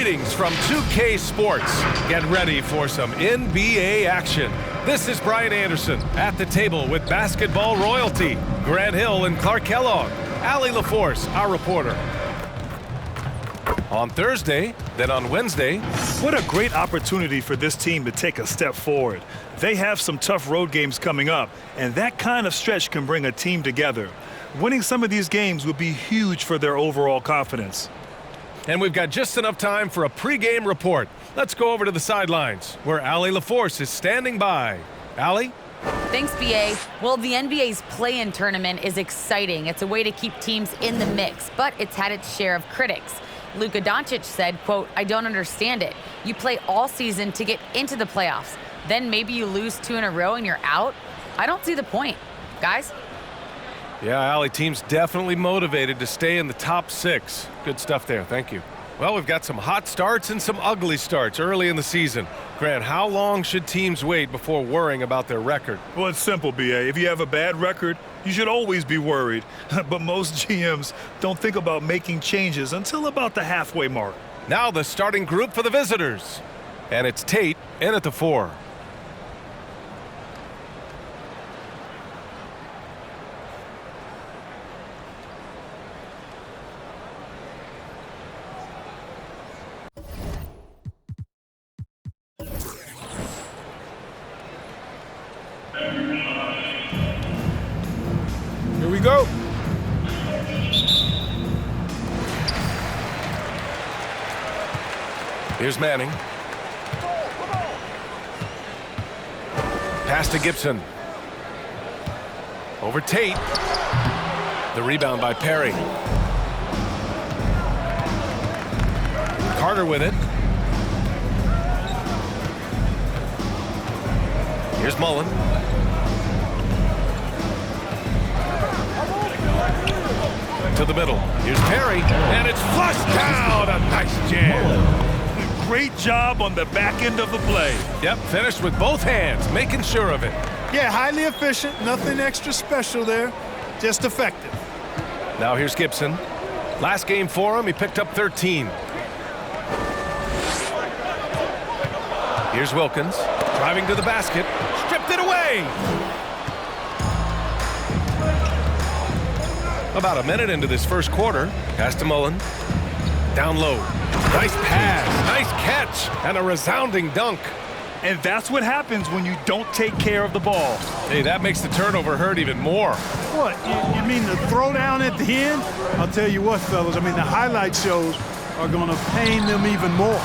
Greetings from 2K Sports. Get ready for some NBA action. This is Brian Anderson at the table with basketball royalty. Grant Hill and Clark Kellogg. Allie LaForce, our reporter. On Thursday, then on Wednesday. What a great opportunity for this team to take a step forward. They have some tough road games coming up, and that kind of stretch can bring a team together. Winning some of these games would be huge for their overall confidence. And we've got just enough time for a pregame report. Let's go over to the sidelines, where Allie LaForce is standing by. Allie? Thanks, BA. Well, the NBA's play-in tournament is exciting. It's a way to keep teams in the mix, but it's had its share of critics. Luka Doncic said, quote, "I don't understand it. You play all season to get into the playoffs. Then maybe you lose 2 in a row and you're out? I don't see the point." Guys? Yeah, Allie, team's definitely motivated to stay in the top 6. Good stuff there. Thank you. Well, we've got some hot starts and some ugly starts early in the season. Grant, how long should teams wait before worrying about their record? Well, it's simple, BA. If you have a bad record, you should always be worried. But most GMs don't think about making changes until about the halfway mark. Now the starting group for the visitors. And it's Tate in at the 4. Here we go. Here's Manning. Pass to Gibson. Over Tate. The rebound by Perry. Carter with it. Here's Mullen. To the middle. Here's Perry, and it's flushed down. A nice jam. Great job on the back end of the play. Yep, finished with both hands, making sure of it. Yeah, highly efficient, nothing extra special there, just effective. Now here's Gibson. Last game for him, he picked up 13. Here's Wilkins, driving to the basket, stripped it away. About a minute into this first quarter. Pass to Mullen. Down low. Nice pass. Nice catch. And a resounding dunk. And that's what happens when you don't take care of the ball. Hey, that makes the turnover hurt even more. What, you mean the throwdown at the end? I'll tell you what, fellas, I mean, the highlight shows are going to pain them even more.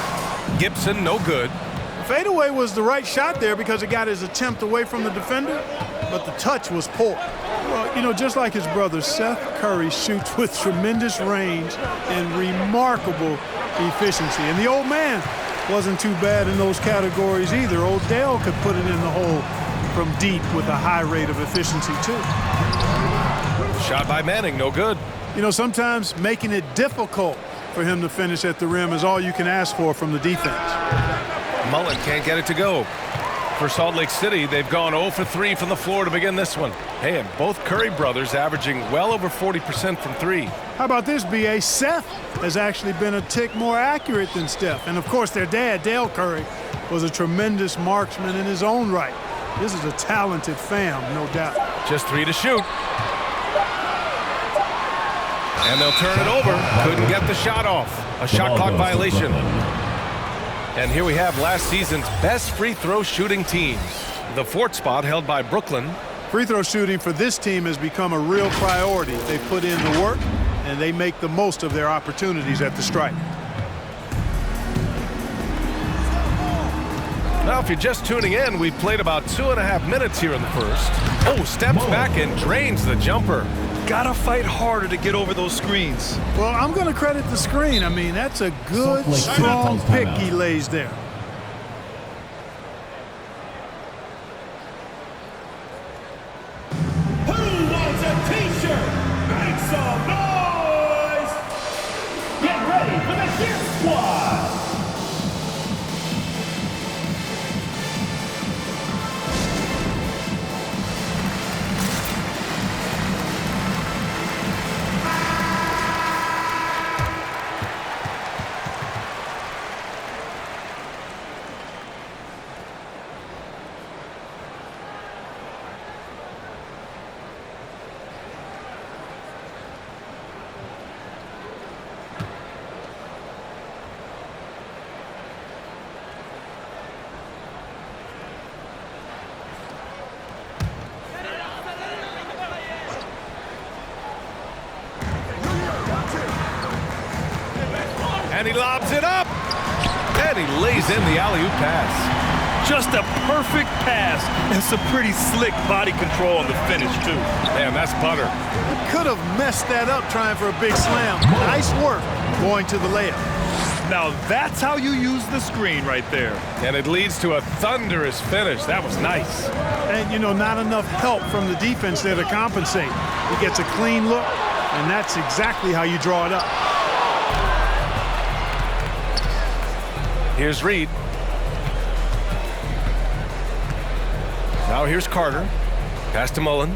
Gibson, no good. The fadeaway was the right shot there because it got his attempt away from the defender, but the touch was poor. Well, you know, just like his brother, Seth Curry shoots with tremendous range and remarkable efficiency. And the old man wasn't too bad in those categories either. Odell could put it in the hole from deep with a high rate of efficiency, too. Shot by Manning, no good. You know, sometimes making it difficult for him to finish at the rim is all you can ask for from the defense. Mullen can't get it to go. For Salt Lake City, they've gone 0 for 3 from the floor to begin this one. Hey, and both Curry brothers averaging well over 40% from 3. How about this, B.A.? Seth has actually been a tick more accurate than Steph. And, of course, their dad, Dale Curry, was a tremendous marksman in his own right. This is a talented fam, no doubt. Just 3 to shoot. And they'll turn it over. Couldn't get the shot off. A shot clock violation. And here we have last season's best free throw shooting teams. The 4th spot held by Brooklyn. Free throw shooting for this team has become a real priority. They put in the work, and they make the most of their opportunities at the stripe. Now, if you're just tuning in, we've played about 2.5 minutes here in the first. Oh, steps back and drains the jumper. Gotta fight harder to get over those screens. Well, I'm going to credit the screen. I mean, that's a good, strong pick he lays there. Who wants a t-shirt? Make some noise! Get ready for the Gear Squad! he lobs it up. And he lays in the alley-oop pass. Just a perfect pass and some pretty slick body control on the finish, too. Man, that's butter. Could have messed that up trying for a big slam. Nice work going to the layup. Now that's how you use the screen right there. And it leads to a thunderous finish. That was nice. And, you know, not enough help from the defense there to compensate. He gets a clean look, and that's exactly how you draw it up. Here's Reed. Now here's Carter. Pass to Mullen.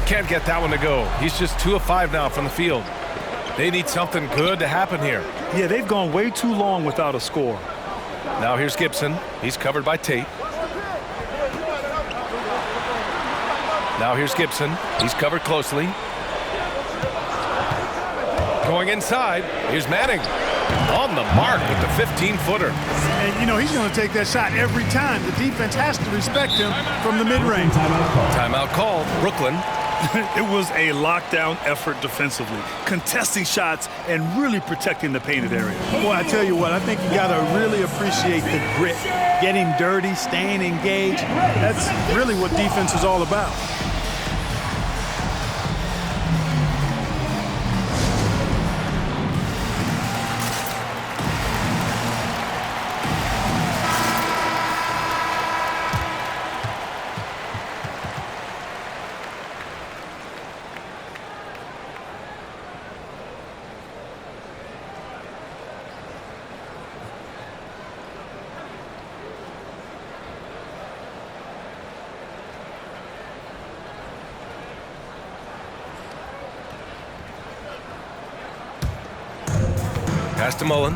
Can't get that one to go. He's just 2 of 5 now from the field. They need something good to happen here. Yeah, they've gone way too long without a score. Now here's Gibson. He's covered by Tate. Now here's Gibson. He's covered closely. Going inside. Here's Manning. On the mark with the 15-footer. And, you know, he's going to take that shot every time. The defense has to respect him from the mid-range. Timeout called. Brooklyn. It was a lockdown effort defensively, contesting shots and really protecting the painted area. Boy, I tell you what, I think you got to really appreciate the grit. Getting dirty, staying engaged. That's really what defense is all about. Pass to Mullen.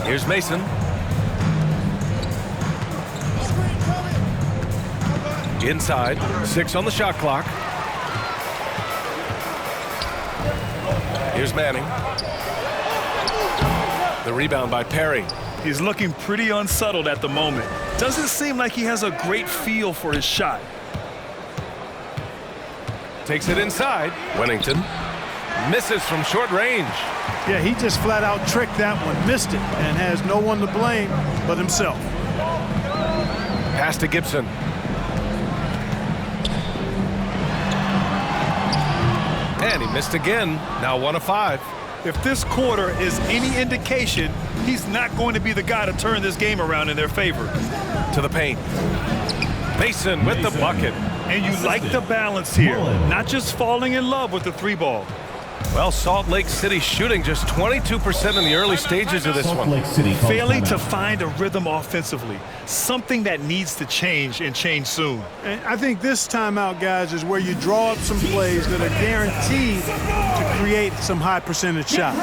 Here's Mason. Inside. 6 on the shot clock. Here's Manning. The rebound by Perry. He's looking pretty unsettled at the moment. Doesn't seem like he has a great feel for his shot. Takes it inside. Winnington misses from short range. Yeah, he just flat out tricked that one, missed it, and has no one to blame but himself. Pass to Gibson. And he missed again. Now 1 of 5. If this quarter is any indication, he's not going to be the guy to turn this game around in their favor. To the paint. Mason with the bucket. And you like the balance here, not just falling in love with the 3-ball. Well, Salt Lake City shooting just 22% in the early stages of this one. Failing to find a rhythm offensively, something that needs to change and change soon. And I think this timeout, guys, is where you draw up some plays that are guaranteed to create some high percentage shots.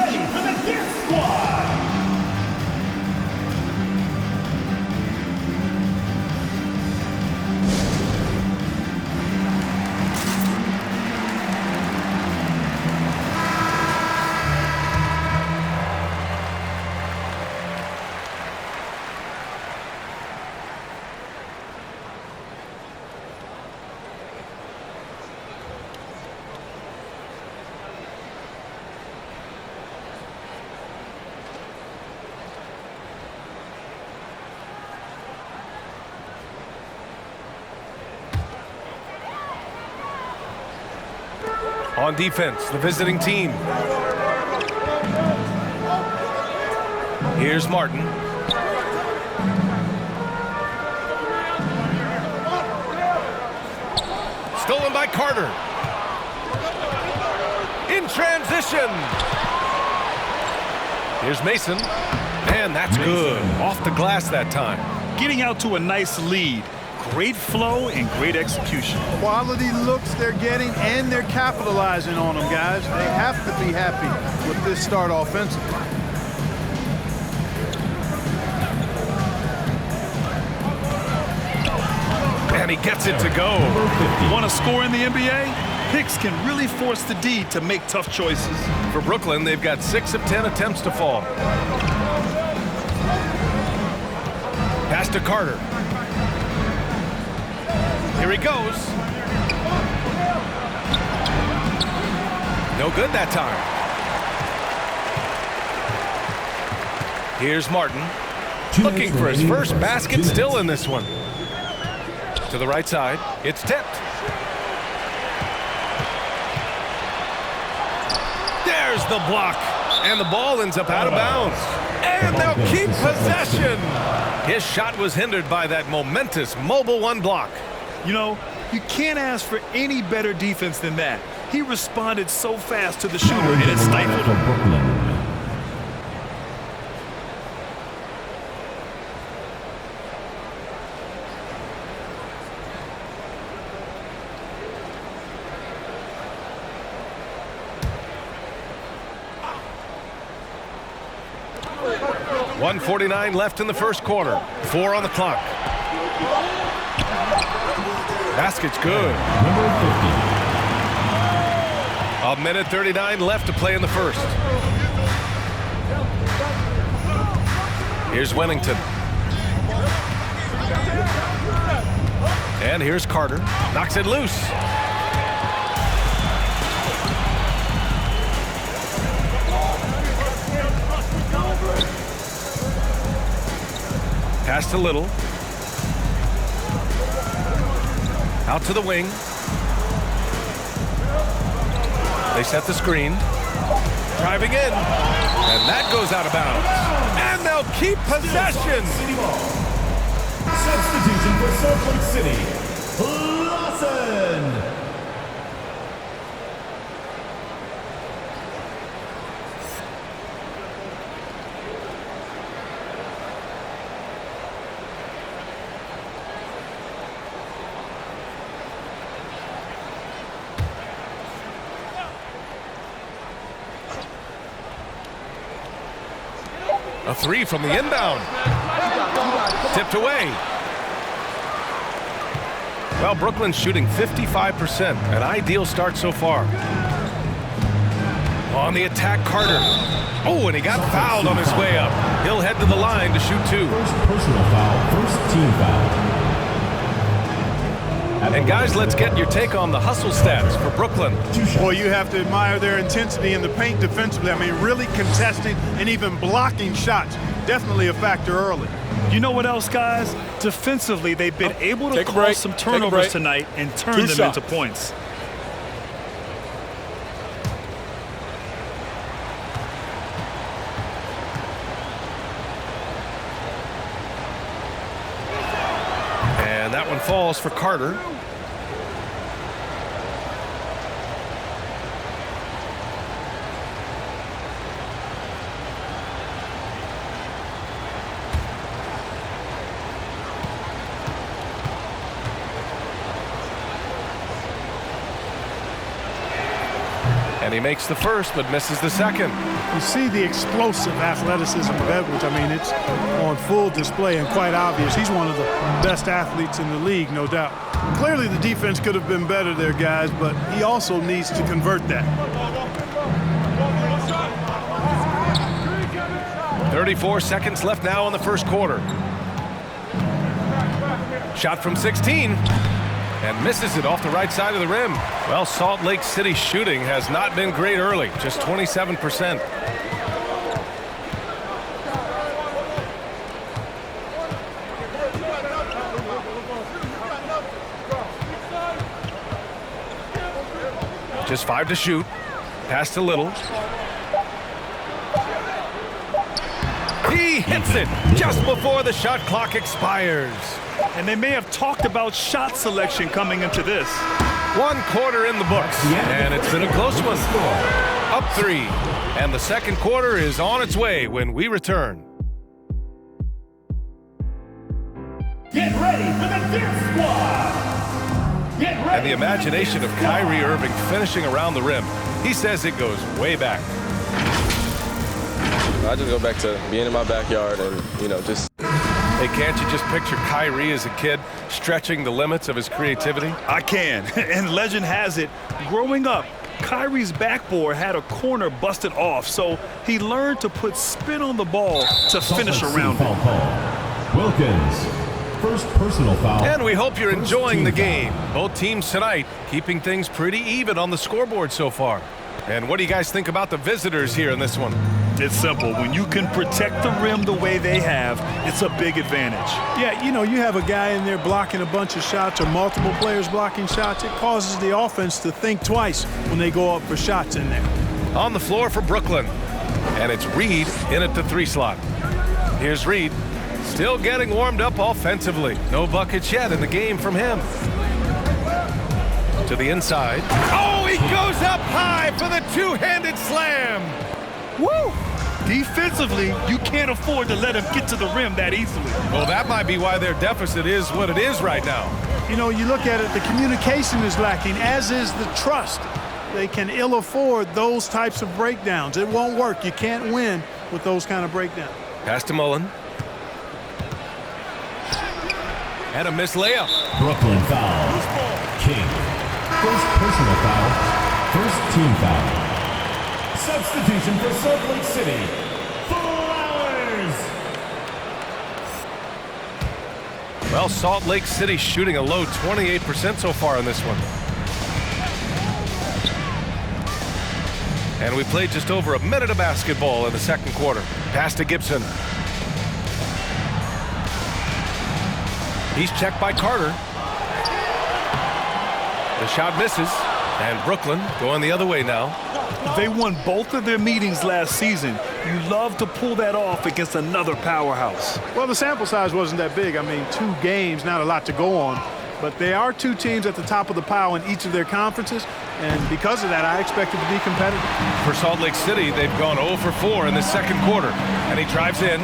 On defense, the visiting team. Here's Martin. Stolen by Carter. In transition. Here's Mason. And that's good. Off the glass that time. Getting out to a nice lead. Great flow and great execution. Quality looks they're getting, and they're capitalizing on them, guys. They have to be happy with this start offensively. And he gets it to go. Want to score in the NBA? Picks can really force the D to make tough choices. For Brooklyn, they've got 6 of 10 attempts to fall. to Carter. Here he goes. No good that time. Here's Martin. Looking for his first basket, still in this one. To the right side. It's tipped. There's the block. And the ball ends up out of bounds. And they'll keep possession. His shot was hindered by that momentous mobile one block. You know, you can't ask for any better defense than that. He responded so fast to the shooter, and it stifled him. .149 left in the first quarter. 4 on the clock. Basket's good. A minute 39 left to play in the first. Here's Wennington. And here's Carter. Knocks it loose. Pass to Little. Out to the wing. They set the screen. Driving in. And that goes out of bounds. And they'll keep possession. Substitution for Salt Lake City, Lawson. A three from the inbound. Tipped away. Well, Brooklyn's shooting 55%. An ideal start so far. On the attack, Carter. Oh, and he got fouled on his way up. He'll head to the line to shoot 2. First personal foul, first team foul. And guys, let's get your take on the hustle stats for Brooklyn. Well, you have to admire their intensity in the paint defensively. I mean, really contesting and even blocking shots. Definitely a factor early. You know what else, guys? Defensively, they've been able to cause some turnovers tonight and turn them into points. And that one falls for Carter. And he makes the first, but misses the second. You see the explosive athleticism of Edwards. I mean, it's on full display and quite obvious. He's one of the best athletes in the league, no doubt. Clearly, the defense could have been better there, guys, but he also needs to convert that. 34 seconds left now in the first quarter. Shot from 16. And misses it off the right side of the rim. Well, Salt Lake City shooting has not been great early, just 27%. Just 5 to shoot. Pass to Little. He hits it just before the shot clock expires. And they may have talked about shot selection coming into this. 1 quarter in the books, and it's been a close one. Up 3, and the second quarter is on its way when we return. Get ready for the Deer Squad. Get ready. And the imagination of Kyrie Irving finishing around the rim. He says it goes way back. I just go back to being in my backyard and, just... Hey, can't you just picture Kyrie as a kid stretching the limits of his creativity? I can. And legend has it, growing up, Kyrie's backboard had a corner busted off, so he learned to put spin on the ball to finish around it. Wilkins. First personal foul. And we hope you're First enjoying team the foul. game. Both teams tonight keeping things pretty even on the scoreboard so far. And what do you guys think about the visitors here in this one? It's simple. When you can protect the rim the way they have, it's a big advantage. Yeah, you know, you have a guy in there blocking a bunch of shots or multiple players blocking shots. It causes the offense to think twice when they go up for shots in there. On the floor for Brooklyn. And it's Reed in at the 3 slot. Here's Reed. Still getting warmed up offensively. No buckets yet in the game from him. To the inside. Oh, he goes up high for the two-handed slam. Woo! Defensively, you can't afford to let him get to the rim that easily. Well, that might be why their deficit is what it is right now. You know, you look at it, the communication is lacking, as is the trust. They can ill afford those types of breakdowns. It won't work. You can't win with those kind of breakdowns. Pass to Mullen. And a missed layup. Brooklyn foul. King. First personal foul. First team foul. Substitution for Salt Lake City. Flowers. Well, Salt Lake City shooting a low 28% so far in this one. And we played just over a minute of basketball in the second quarter. Pass to Gibson. He's checked by Carter. The shot misses. And Brooklyn going the other way now. They won both of their meetings last season. You love to pull that off against another powerhouse. Well, the sample size wasn't that big. I mean, 2 games, not a lot to go on. But they are 2 teams at the top of the pile in each of their conferences. And because of that, I expect it to be competitive. For Salt Lake City, they've gone 0 for 4 in the second quarter. And he drives in.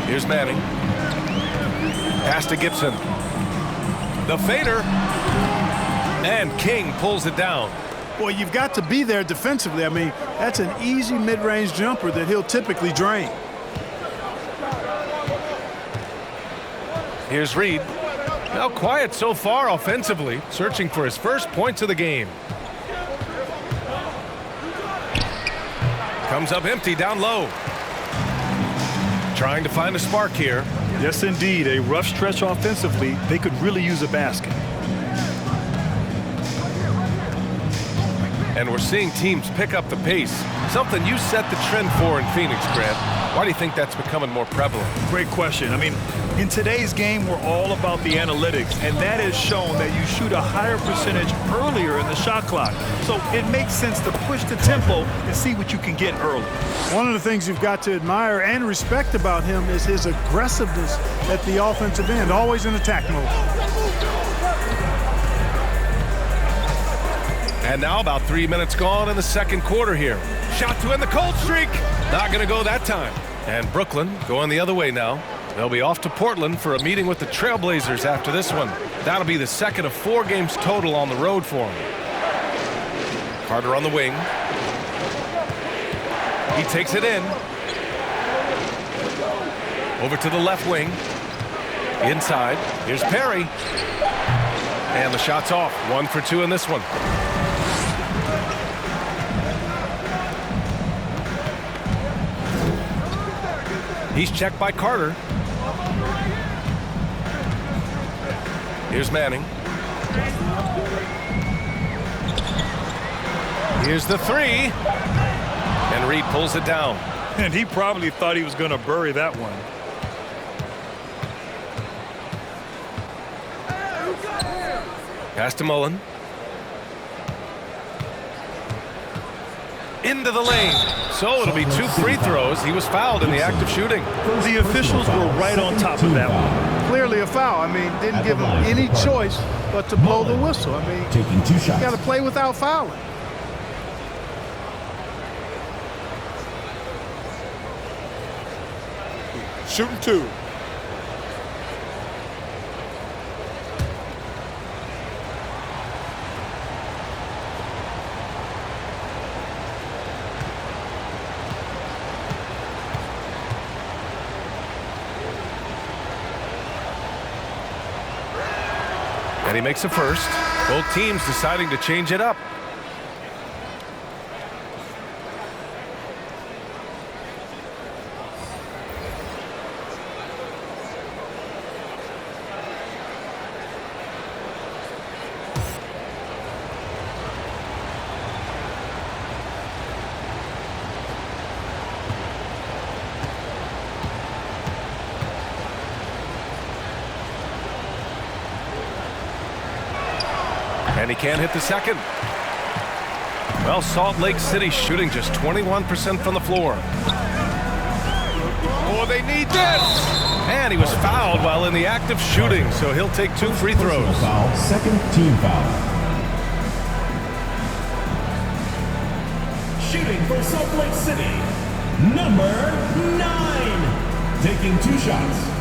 Here's Manning. Pass to Gibson. The fader. And King pulls it down. Well, you've got to be there defensively. I mean, that's an easy mid-range jumper that he'll typically drain. Here's Reed. Now quiet so far offensively, searching for his first points of the game. Comes up empty down low. Trying to find a spark here. Yes, indeed. A rough stretch offensively. They could really use a basket. And we're seeing teams pick up the pace. Something you set the trend for in Phoenix, Grant. Why do you think that's becoming more prevalent? Great question. I mean, in today's game, we're all about the analytics, and that has shown that you shoot a higher percentage earlier in the shot clock. So it makes sense to push the tempo and see what you can get early. One of the things you've got to admire and respect about him is his aggressiveness at the offensive end, always in attack mode. And now about 3 minutes gone in the second quarter here. Shot to end the cold streak. Not going to go that time. And Brooklyn going the other way now. They'll be off to Portland for a meeting with the Trailblazers after this one. That'll be the second of 4 games total on the road for him. Carter on the wing. He takes it in. Over to the left wing. Inside. Here's Perry. And the shot's off. 1 for 2 in this one. He's checked by Carter. Here's Manning. Here's the 3. And Reed pulls it down. And he probably thought he was going to bury that one. Pass to Mullen. Into the lane. So it'll be 2 free throws. He was fouled in the act of shooting. The officials were right on top of that one. Clearly a foul. I mean, didn't give him any choice but to blow the whistle. I mean, Taking 2 shots. you got to play without fouling. Shooting 2. And he makes a first. Both teams deciding to change it up. And he can't hit the second. Well, Salt Lake City shooting just 21% from the floor. Oh, they need this! And he was fouled while in the act of shooting, so he'll take 2 free throws. Foul, second team foul. Shooting for Salt Lake City, number 9. Taking 2 shots.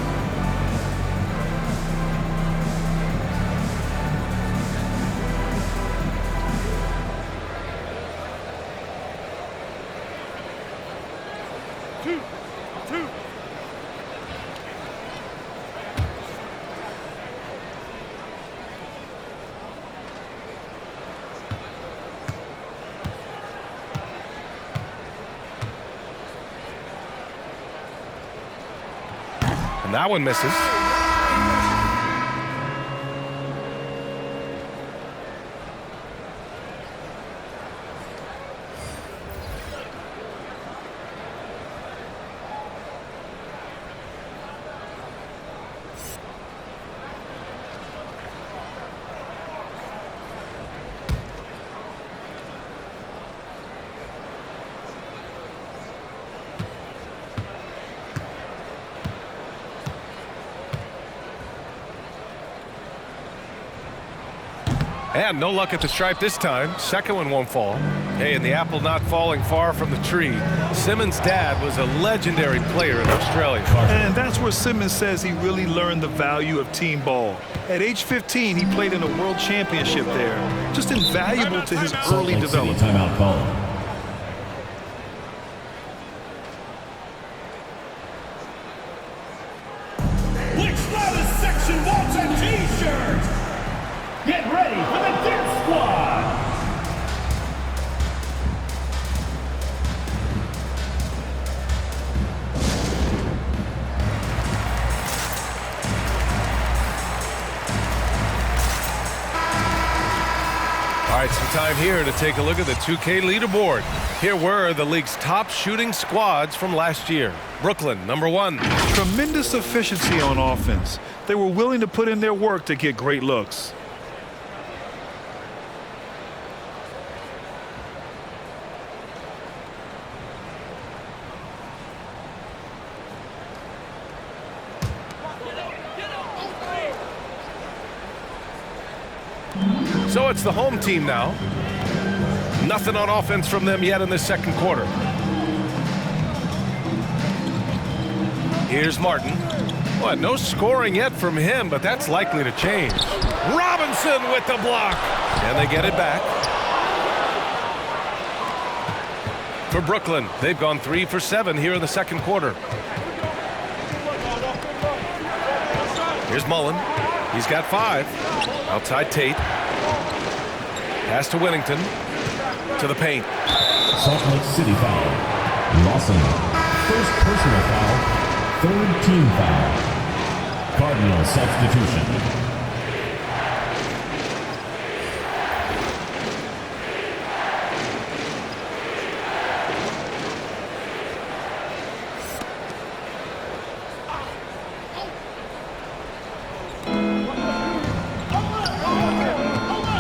And that one misses. And no luck at the stripe this time. Second one won't fall. Hey, and the apple not falling far from the tree. Simmons' dad was a legendary player in Australia. And that's where Simmons says he really learned the value of team ball. At age 15, he played in a world championship there. Just invaluable to his early development. Timeout call. Which latest section wants a t-shirt? Get ready for the Dance Squad! All right, some time here to take a look at the 2K leaderboard. Here were the league's top shooting squads from last year. Brooklyn, number 1. Tremendous efficiency on offense. They were willing to put in their work to get great looks. So it's the home team now. Nothing on offense from them yet in the second quarter. Here's Martin. Well, no scoring yet from him, but that's likely to change. Robinson with the block. And they get it back. For Brooklyn, they've gone 3 for 7 here in the second quarter. Here's Mullen. He's got 5. Outside Tate. Pass to Whittington. To the paint. Salt Lake City foul. Lawson. First personal foul. Third team foul. Cardinal substitution.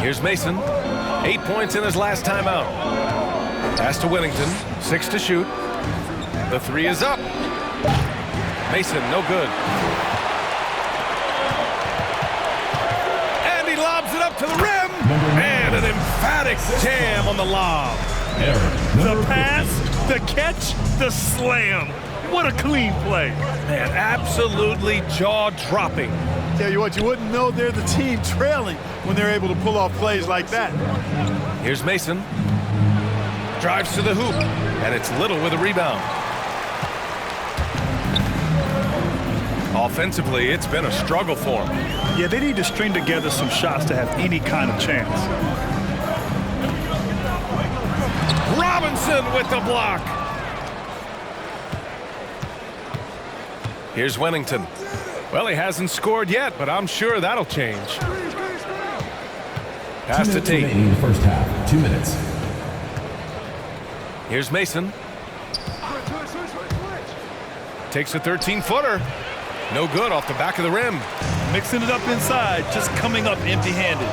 Here's Mason. 8 points in his last time out. Pass to Whittington. 6 to shoot. The 3 is up. Mason, no good. And he lobs it up to the rim. And an emphatic jam on the lob. The pass, the catch, the slam. What a clean play. Man, absolutely jaw-dropping. Tell you what, you wouldn't know they're the team trailing when they're able to pull off plays like that. Here's Mason. Drives to the hoop. And it's Little with a rebound. Offensively, it's been a struggle for them. Yeah, they need to string together some shots to have any kind of chance. Robinson with the block. Here's Whittington. Well, he hasn't scored yet, but I'm sure that'll change. Pass to Tate. In the first half. 2 minutes. Here's Mason. Takes a 13-footer. No good off the back of the rim. Mixing it up inside, just coming up empty-handed.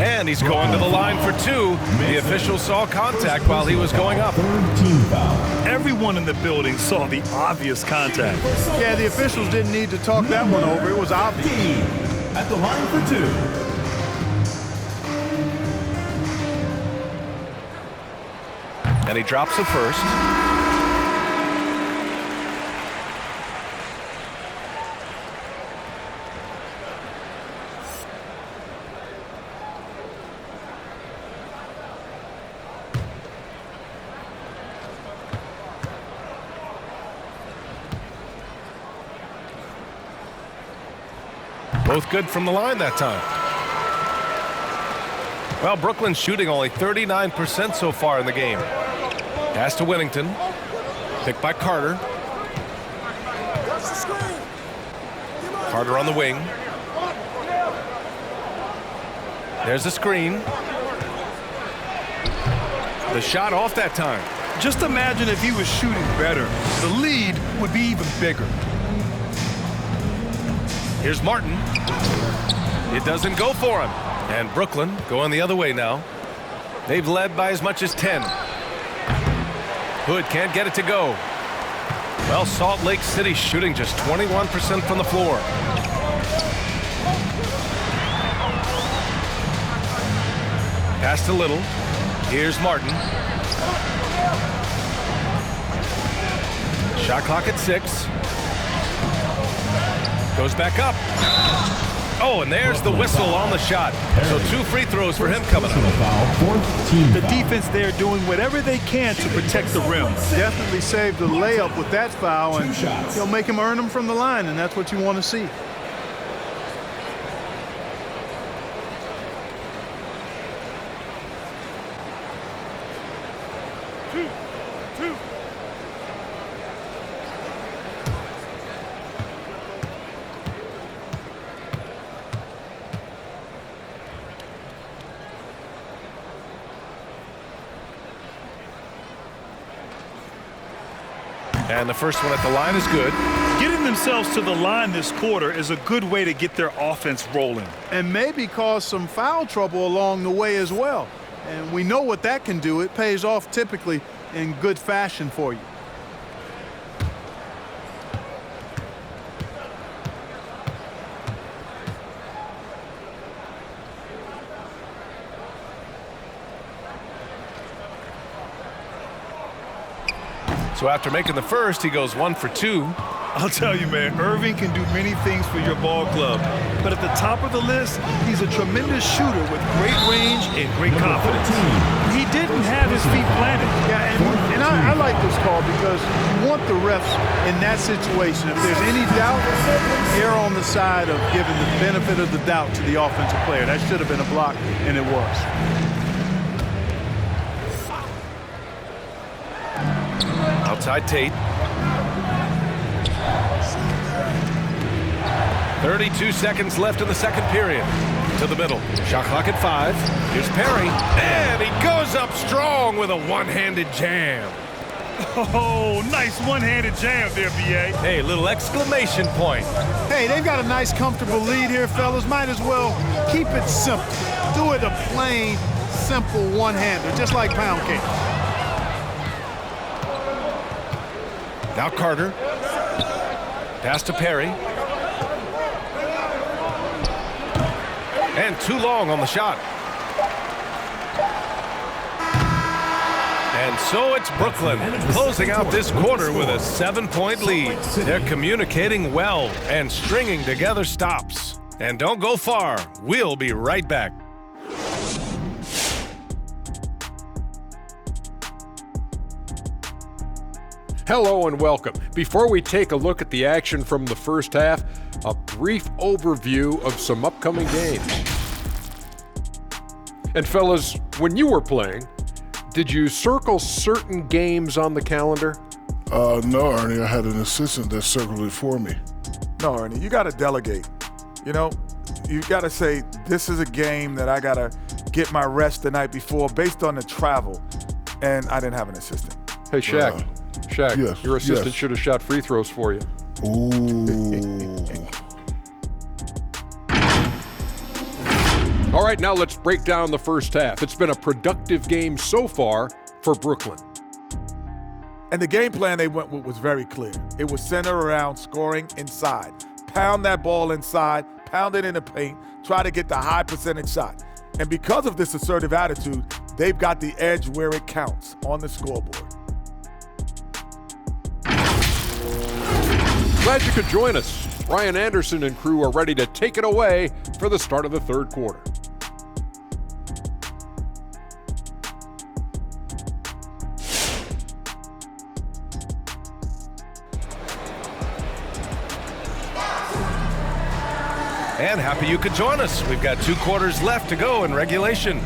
And he's going to the line for two. The official saw contact while he was going up. Third team foul. Everyone in the building saw the obvious contact. Yeah, the officials didn't need to talk that one over. It was obvious. At the line for two. And he drops the first. Both good from the line that time. Well, Brooklyn's shooting only 39% so far in the game. Pass to Whittington. Picked by Carter. Carter on the wing. There's the screen. The shot off that time. Just imagine if he was shooting better. The lead would be even bigger. Here's Martin. It doesn't go for him. And Brooklyn going the other way now. They've led by as much as 10. Hood can't get it to go. Well, Salt Lake City shooting just 21% from the floor. Pass to Little. Here's Martin. Shot clock at 6. Goes back up. Oh, and there's the whistle on the shot. So 2 free throws for him coming up. The defense there doing whatever they can to protect the rim. Definitely saved the layup with that foul, and he'll make him earn them from the line, and that's what you want to see. And the first one at the line is good. Getting themselves to the line this quarter is a good way to get their offense rolling. And maybe cause some foul trouble along the way as well. And we know what that can do. It pays off typically in good fashion for you. So after making the first, he goes 1 for 2. I'll tell you, man, Irving can do many things for your ball club. But at the top of the list, he's a tremendous shooter with great range and great confidence. He didn't have his feet planted. Yeah, and I like this call because you want the refs in that situation. If there's any doubt, err on the side of giving the benefit of the doubt to the offensive player. That should have been a block, and it was. Outside Tate. 32 seconds left in the second period. To the middle. Shot clock at 5. Here's Perry. And he goes up strong with a one-handed jam. Oh, nice one-handed jam there, B.A. Hey, little exclamation point. Hey, they've got a nice, comfortable lead here, fellas. Might as well keep it simple. Do it a plain, simple one-hander, just like pound cake. Now Carter. Pass to Perry. And too long on the shot. And so it's Brooklyn closing out this quarter with a 7-point lead. They're communicating well and stringing together stops. And don't go far. We'll be right back. Hello and welcome. Before we take a look at the action from the first half, a brief overview of some upcoming games. And fellas, when you were playing, did you circle certain games on the calendar? No, Ernie, I had an assistant that circled it for me. No, Ernie, you got to delegate. You know, you got to say, this is a game that I got to get my rest the night before based on the travel. And I didn't have an assistant. Hey, Shaq. Shaq, yes, your assistant yes. should have shot free throws for you. Ooh. All right, now let's break down the first half. It's been a productive game so far for Brooklyn. And the game plan they went with was very clear. It was centered around scoring inside. Pound that ball inside, pound it in the paint, try to get the high percentage shot. And because of this assertive attitude, they've got the edge where it counts on the scoreboard. Glad you could join us. Ryan Anderson and crew are ready to take it away for the start of the third quarter. And happy you could join us. We've got 2 quarters left to go in regulation.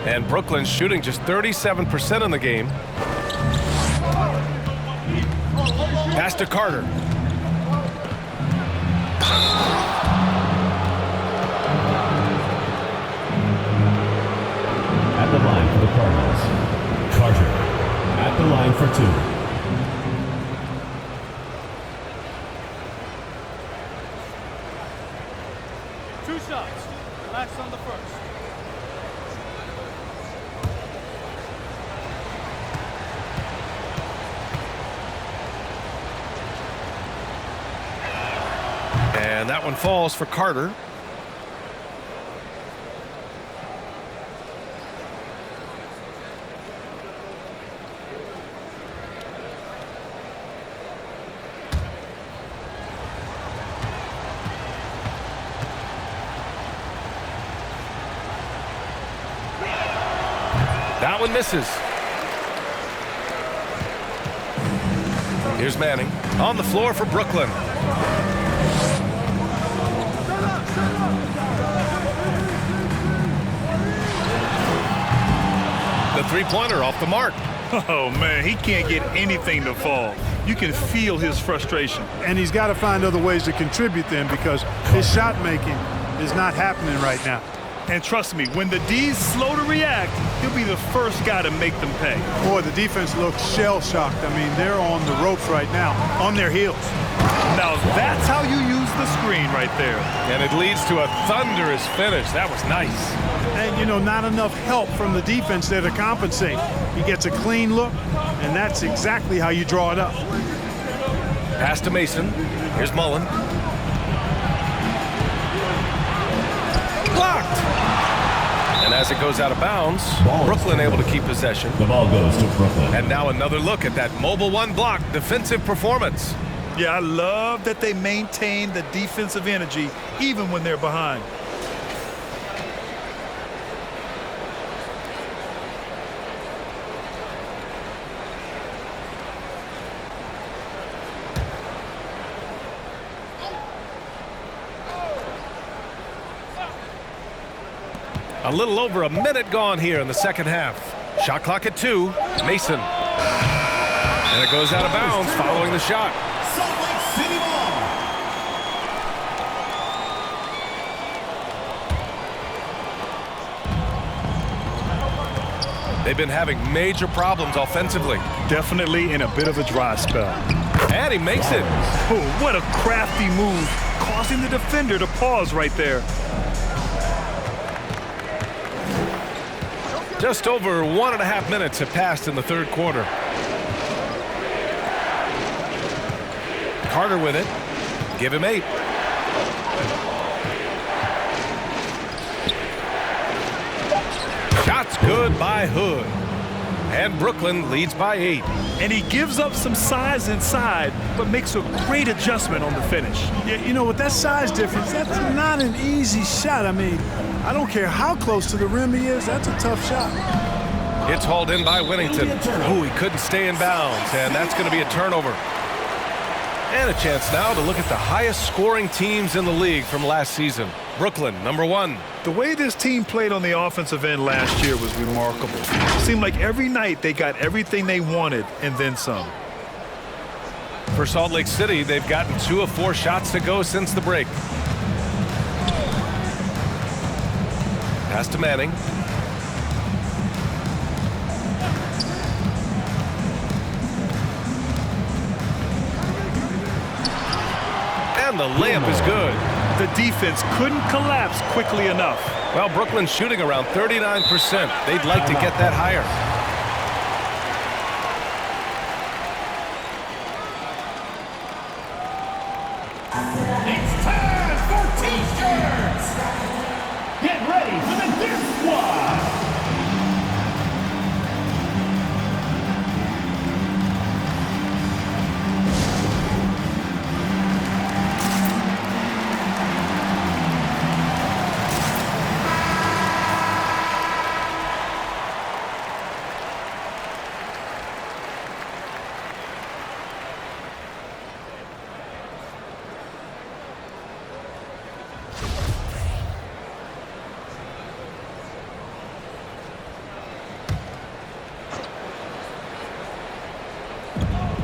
And Brooklyn's shooting just 37% in the game. Pass to Carter. At the line for the Cardinals, Carter. At the line for 2. Last on the first. And that one falls for Carter. That one misses. Here's Manning on the floor for Brooklyn. The three-pointer off the mark. Oh, man, he can't get anything to fall. You can feel his frustration. And he's got to find other ways to contribute then because his shot making is not happening right now. And trust me, when the D's slow to react, he'll be the first guy to make them pay. Boy, the defense looks shell-shocked. I mean, they're on the ropes right now, on their heels. Now that's how you use the screen right there. And it leads to a thunderous finish. That was nice. And, you know, not enough help from the defense there to compensate. He gets a clean look, and that's exactly how you draw it up. Pass to Mason. Here's Mullen. Blocked. And as it goes out of bounds, Brooklyn able to keep possession. The ball goes to Brooklyn. And now another look at that mobile one block defensive performance. Yeah, I love that they maintain the defensive energy even when they're behind. A little over a minute gone here in the second half. Shot clock at 2. Mason. And it goes out of bounds following the shot. Salt Lake City ball. They've been having major problems offensively. Definitely in a bit of a dry spell. And he makes it. Oh, what a crafty move, causing the defender to pause right there. Just over 1.5 minutes have passed in the third quarter. Carter with it. Give him 8. Shots good by Hood. And Brooklyn leads by 8. And he gives up some size inside, but makes a great adjustment on the finish. Yeah, you know, with that size difference, that's not an easy shot. I mean, I don't care how close to the rim he is, that's a tough shot. It's hauled in by Whittington. Oh, he couldn't stay in bounds, and that's going to be a turnover. And a chance now to look at the highest scoring teams in the league from last season. Brooklyn, number 1. The way this team played on the offensive end last year was remarkable. It seemed like every night they got everything they wanted and then some. For Salt Lake City, they've gotten 2 of 4 shots to go since the break. Pass to Manning. And the layup is good. The defense couldn't collapse quickly enough. Well, Brooklyn's shooting around 39%. They'd like to get that higher. It's time for T-shirts! Get ready for the Dip Squad!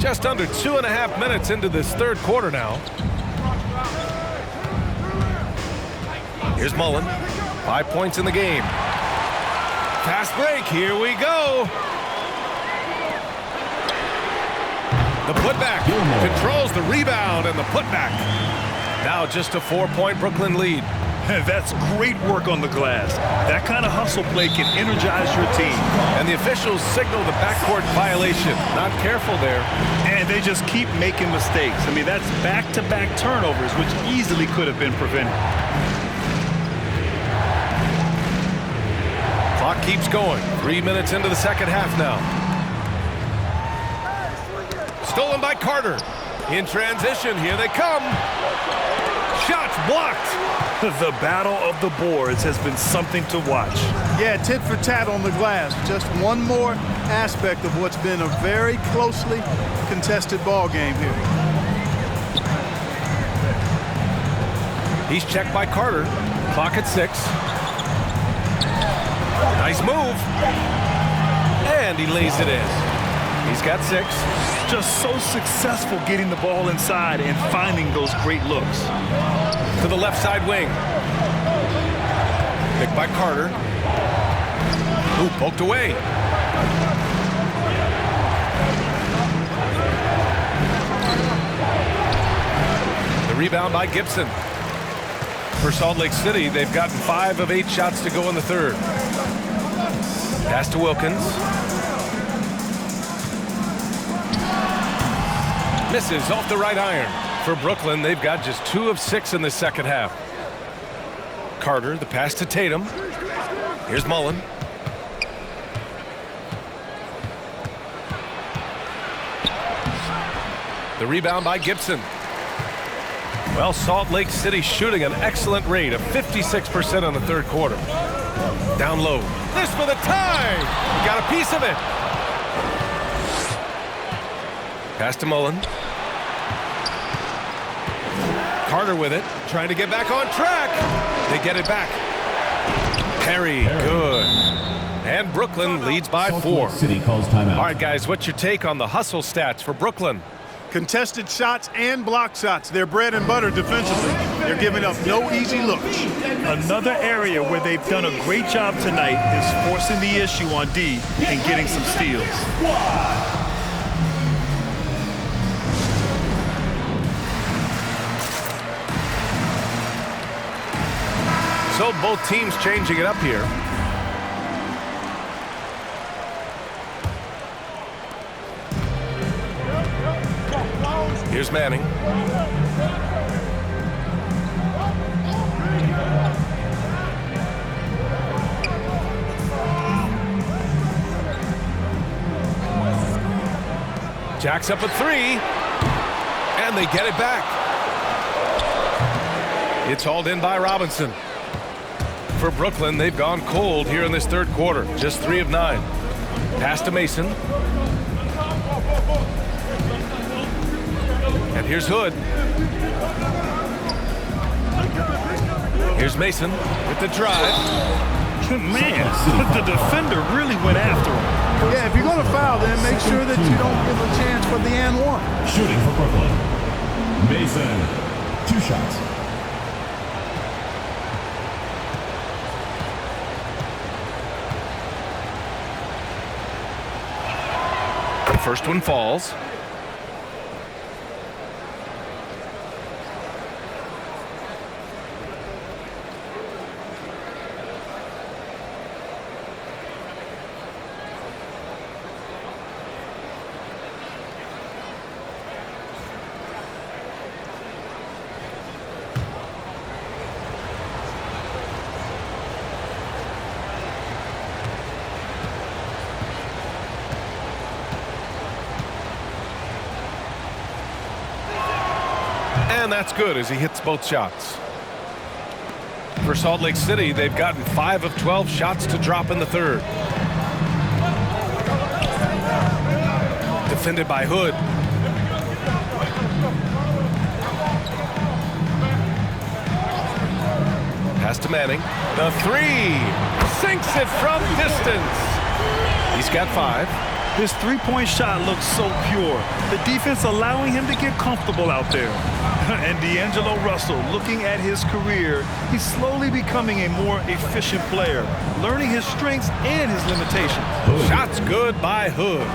Just under 2.5 minutes into this third quarter now. Here's Mullen. 5 points in the game. Fast break. Here we go. The putback. Controls the rebound and the putback. Now just a 4-point Brooklyn lead. That's great work on the glass. That kind of hustle play can energize your team. And the officials signal the backcourt violation. Not careful there. And they just keep making mistakes. I mean, that's back-to-back turnovers, which easily could have been prevented. Clock keeps going. 3 minutes into the second half now. Stolen by Carter. In transition, here they come. Shots blocked. The battle of the boards has been something to watch. Yeah, tit for tat on the glass. Just one more aspect of what's been a very closely contested ball game here. He's checked by Carter. Clock at 6. Nice move. And he lays it in. He's got 6. Just so successful getting the ball inside and finding those great looks. To the left side wing. Picked by Carter. Ooh, poked away. The rebound by Gibson. For Salt Lake City, they've gotten 5 of 8 shots to go in the third. Pass to Wilkins. Misses off the right iron. For Brooklyn, they've got just 2 of 6 in the second half. Carter, the pass to Tatum. Here's Mullen. The rebound by Gibson. Well, Salt Lake City shooting an excellent rate of 56% in the third quarter. Down low. This for the tie. Got a piece of it. Pass to Mullen. Carter with it, trying to get back on track. They get it back. Perry, good. And Brooklyn leads by 4. City calls timeout. All right, guys, what's your take on the hustle stats for Brooklyn? Contested shots and block shots. They're bread and butter defensively. They're giving up no easy looks. Another area where they've done a great job tonight is forcing the issue on D and getting some steals. So both teams changing it up here. Here's Manning. Jacks up a 3. And they get it back. It's hauled in by Robinson. For Brooklyn, they've gone cold here in this third quarter. Just 3 of 9. Pass to Mason. And here's Hood. Here's Mason with the drive. Man, the defender really went after him. Yeah, if you're going to foul, then make sure that you don't give a chance for the and one. Shooting for Brooklyn. Mason. 2 shots. The first one falls. and that's good as he hits both shots. For Salt Lake City, they've gotten 5 of 12 shots to drop in the third. Defended by Hood. Pass to Manning. The 3. Sinks it from distance. He's got 5. His three-point shot looks so pure. The defense allowing him to get comfortable out there. And D'Angelo Russell, looking at his career, he's slowly becoming a more efficient player, learning his strengths and his limitations. Shots good by Hood.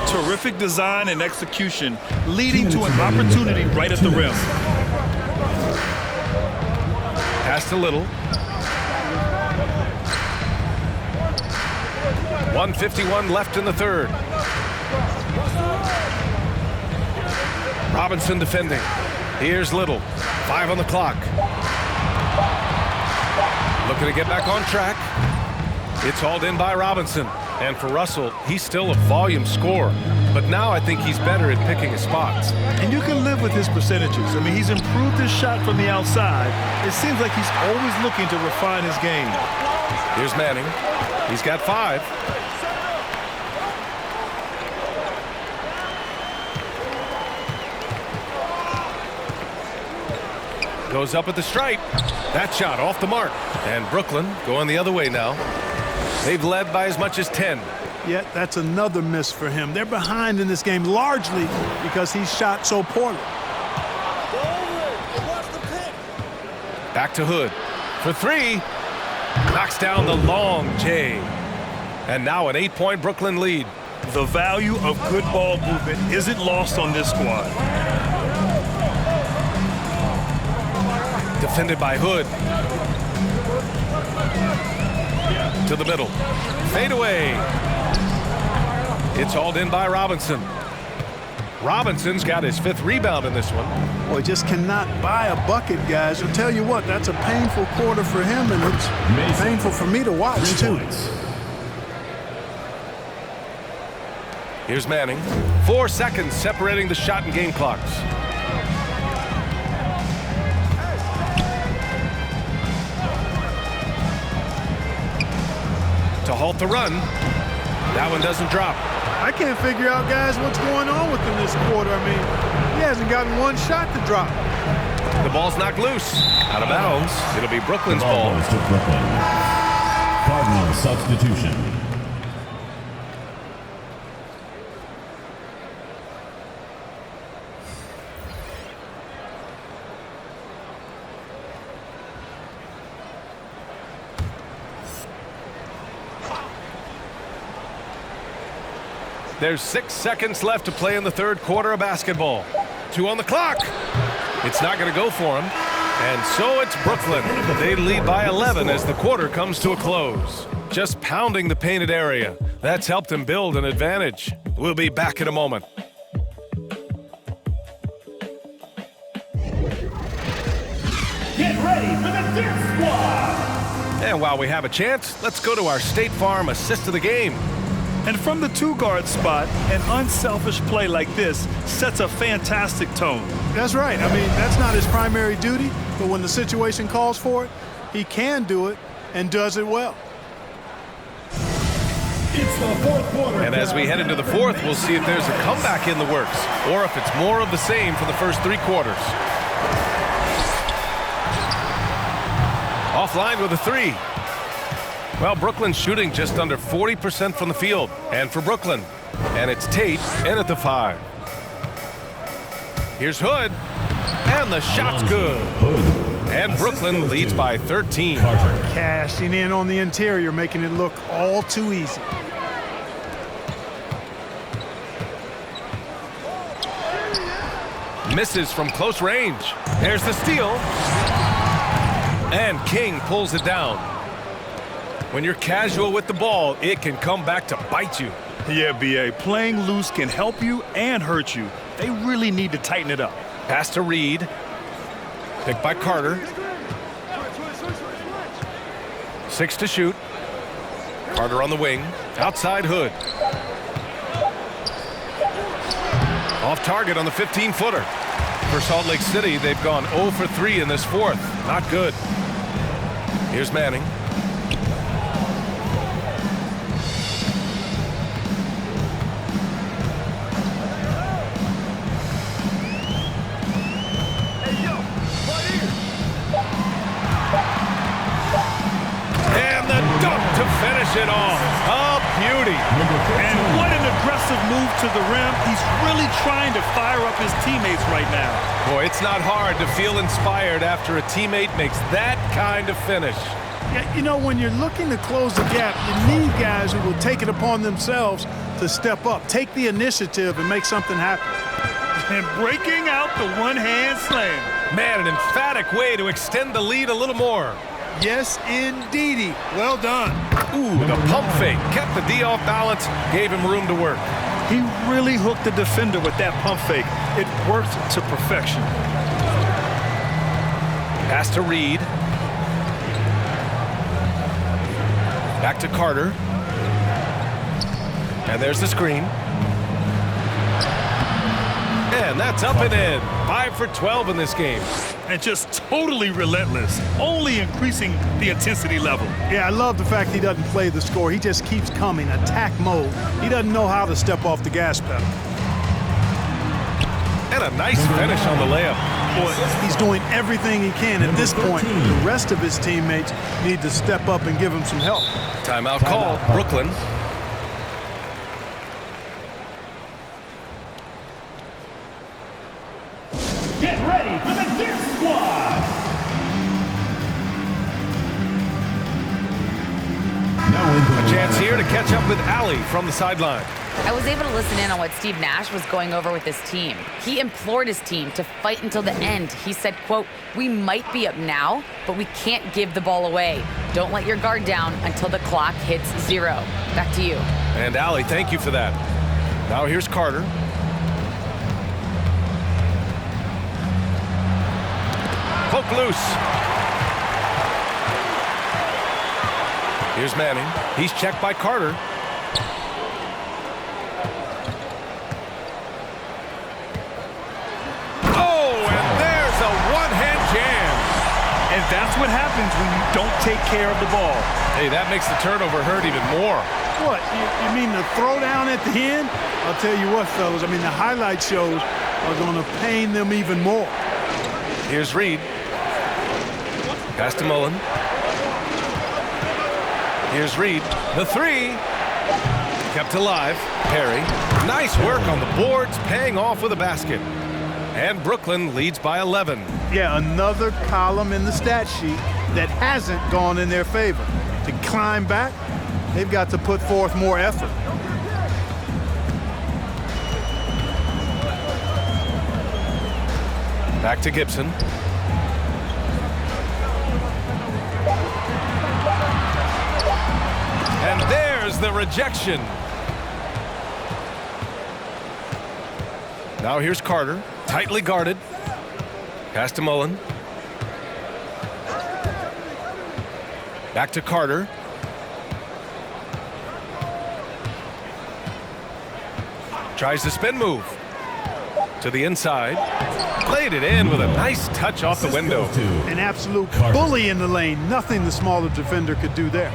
Terrific design and execution, leading to an opportunity right at the rim. Pass to Little. 1:51 left in the third. Robinson defending. Here's Little. 5 on the clock. Looking to get back on track. It's hauled in by Robinson. And for Russell, he's still a volume scorer. But now I think he's better at picking his spots. And you can live with his percentages. I mean, he's improved his shot from the outside. It seems like he's always looking to refine his game. Here's Manning. He's got 5. Goes up at the stripe. That shot off the mark. And Brooklyn going the other way now. They've led by as much as 10. Yet that's another miss for him. They're behind in this game largely because he shot so poorly. Back to Hood for 3. Knocks down the long J. And now an 8-point Brooklyn lead. The value of good ball movement isn't lost on this squad. Defended by Hood. To the middle. Fade away. It's hauled in by Robinson. Robinson's got his 5th rebound in this one. Boy, just cannot buy a bucket, guys. I'll tell you what, that's a painful quarter for him, and it's painful for me to watch, too. Here's Manning. 4 seconds separating the shot and game clocks. To halt the run. That one doesn't drop. I can't figure out, guys, what's going on with him this quarter. I mean, he hasn't gotten one shot to drop. The ball's knocked loose. Out of bounds. It'll be Brooklyn's ball. Goes to Brooklyn. Cardinals substitution. There's 6 seconds left to play in the third quarter of basketball. 2 on the clock. It's not going to go for him. And so it's Brooklyn. They lead by 11 as the quarter comes to a close. Just pounding the painted area. That's helped them build an advantage. We'll be back in a moment. Get ready for the Deer Squad! And while we have a chance, let's go to our State Farm assist of the game. And from the 2-guard spot, an unselfish play like this sets a fantastic tone. That's right. I mean, that's not his primary duty, but when the situation calls for it, he can do it and does it well. It's the fourth quarter. And as we head into the fourth, we'll see if there's a comeback in the works or if it's more of the same for the first 3 quarters. Offline with a 3. Well, Brooklyn's shooting just under 40% from the field. And for Brooklyn. And it's Tate in at the 5. Here's Hood. And the shot's good. And Brooklyn leads by 13. Cashing in on the interior, making it look all too easy. Misses from close range. There's the steal. And King pulls it down. When you're casual with the ball, it can come back to bite you. Yeah, B.A., playing loose can help you and hurt you. They really need to tighten it up. Pass to Reed. Picked by Carter. 6 to shoot. Carter on the wing. Outside Hood. Off target on the 15-footer. For Salt Lake City, they've gone 0 for 3 in this fourth. Not good. Here's Manning. And the dunk to finish it off. A beauty. And what an aggressive move to the rim. He's really trying to fire up his teammates right now. Boy, it's not hard to feel inspired after a teammate makes that kind of finish. Yeah, you know, when you're looking to close the gap, you need guys who will take it upon themselves to step up, take the initiative, and make something happen. And breaking out the one-hand slam. Man, an emphatic way to extend the lead a little more. Yes, indeedy. Well done. Ooh, the pump fake kept the D off balance, gave him room to work. He really hooked the defender with that pump fake. It worked to perfection. Pass to Reed. Back to Carter. And there's the screen. And that's up and in. 5 for 12 in this game. And just totally relentless, only increasing the intensity level. Yeah, I love the fact he doesn't play the score. He just keeps coming, attack mode. He doesn't know how to step off the gas pedal. And a nice finish on the layup. Boy, he's doing everything he can at this point. The rest of his teammates need to step up and give him some help. Timeout called, Brooklyn. Get ready for the Gear Squad. A chance here to catch up with Allie from the sideline. I was able to listen in on what Steve Nash was going over with his team. He implored his team to fight until the end. He said, quote, "We might be up now, but we can't give the ball away. Don't let your guard down until the clock hits 0. Back to you. And Allie, thank you for that. Now here's Carter. Poke loose. Here's Manning. He's checked by Carter. Oh, and there's a one-hand jam. And that's what happens when you don't take care of the ball. Hey, that makes the turnover hurt even more. What, you mean the throwdown at the end? I'll tell you what, fellas, I mean, the highlight shows are going to pain them even more. Here's Reed. Pass to Mullen. Here's Reed. The 3. Kept alive. Perry. Nice work on the boards, paying off with a basket. And Brooklyn leads by 11. Yeah, another column in the stat sheet that hasn't gone in their favor. To climb back, they've got to put forth more effort. Back to Gibson. And there's the rejection. Now here's Carter, tightly guarded. Pass to Mullen. Back to Carter. Tries the spin move. To the inside. Played it in with a nice touch off the window. An absolute bully in the lane. Nothing the smaller defender could do there.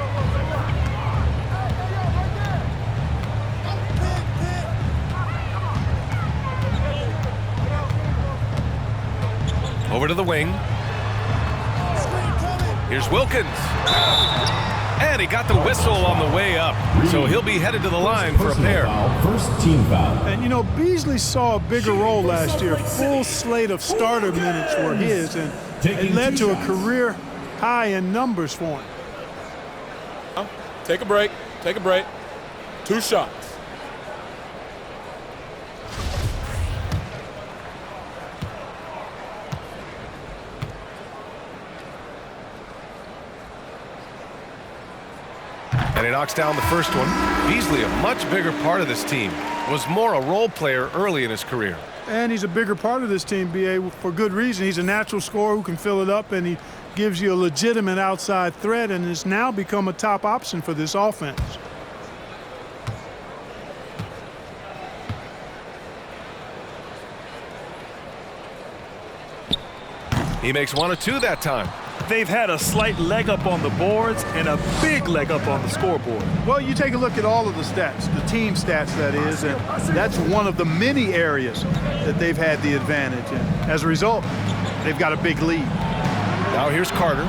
Over to the wing. Here's Wilkins. And he got the whistle on the way up. So he'll be headed to the line for a pair. First team foul. And, you know, Beasley saw a bigger role last year. Full slate of starter minutes were his, and it led to a career high in numbers for him. Take a break. Take a break. 2 shots. And he knocks down the first one. Beasley, a much bigger part of this team, was more a role player early in his career. And he's a bigger part of this team, B.A., for good reason. He's a natural scorer who can fill it up, and he gives you a legitimate outside threat, and has now become a top option for this offense. He makes 1 of 2 that time. They've had a slight leg up on the boards and a big leg up on the scoreboard. Well, you take a look at all of the stats, the team stats that is, and that's one of the many areas that they've had the advantage. And as a result, they've got a big lead. Now here's Carter.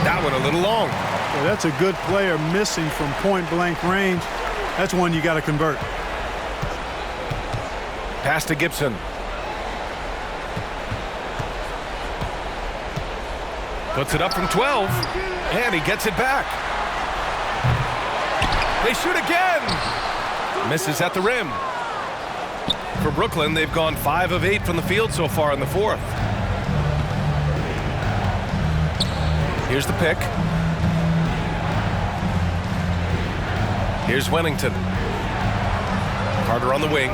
That one a little long. Well, that's a good player missing from point-blank range. That's one you got to convert. Pass to Gibson. Puts it up from 12, and he gets it back. They shoot again. Misses at the rim. For Brooklyn, they've gone 5 of 8 from the field so far in the fourth. Here's the pick. Here's Wennington. Carter on the wing.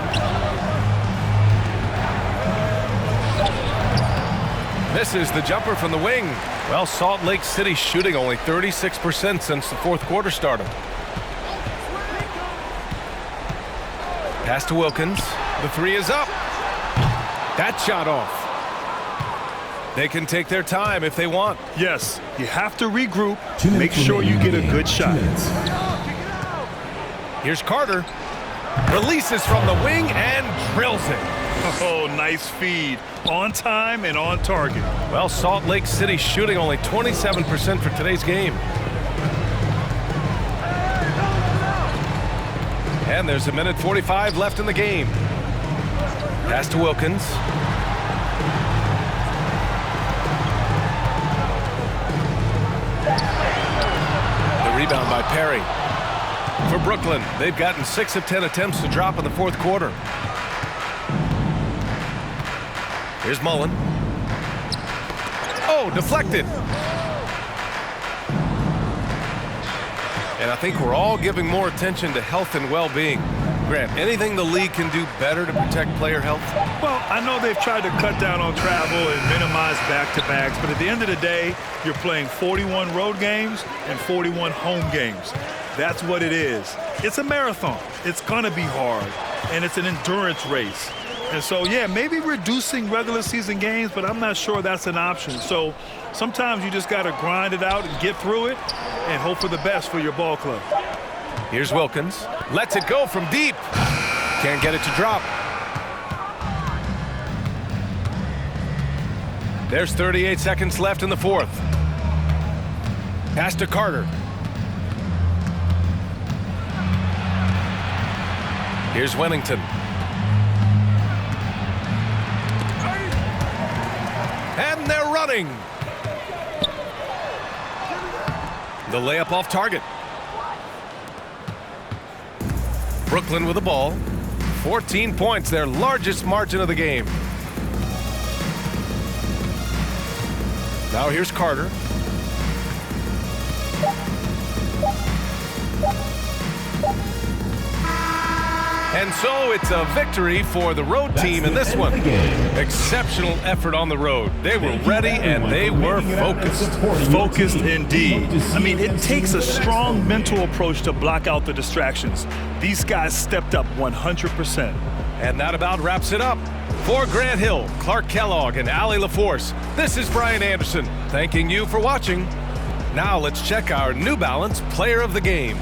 Misses the jumper from the wing. Well, Salt Lake City shooting only 36% since the fourth quarter started. Pass to Wilkins. The 3 is up. That shot off. They can take their time if they want. Yes, you have to regroup, make sure you get a good shot. Here's Carter. Releases from the wing and drills it. Oh, nice feed. On time and on target. Well, Salt Lake City shooting only 27% for today's game. And there's 1:45 left in the game. Pass to Wilkins. The rebound by Perry. For Brooklyn, they've gotten 6 of 10 attempts to drop in the fourth quarter. Here's Mullen. Oh, deflected. And I think we're all giving more attention to health and well-being. Grant, anything the league can do better to protect player health? Well, I know they've tried to cut down on travel and minimize back-to-backs, but at the end of the day, you're playing 41 road games and 41 home games. That's what it is. It's a marathon. It's going to be hard, and it's an endurance race. And so, yeah, maybe reducing regular season games, but I'm not sure that's an option. So sometimes you just got to grind it out and get through it and hope for the best for your ball club. Here's Wilkins. Lets it go from deep. Can't get it to drop. There's 38 seconds left in the fourth. Pass to Carter. Here's Wennington. And they're running. The layup off target. Brooklyn with the ball. 14 points, their largest margin of the game. Now here's Carter. And so it's a victory for the road team in this one. Exceptional effort on the road. They were ready and they were focused. Focused indeed. I mean, it takes a strong mental approach to block out the distractions. These guys stepped up 100%. And that about wraps it up. For Grant Hill, Clark Kellogg, and Allie LaForce, this is Brian Anderson, thanking you for watching. Now let's check our New Balance Player of the Game.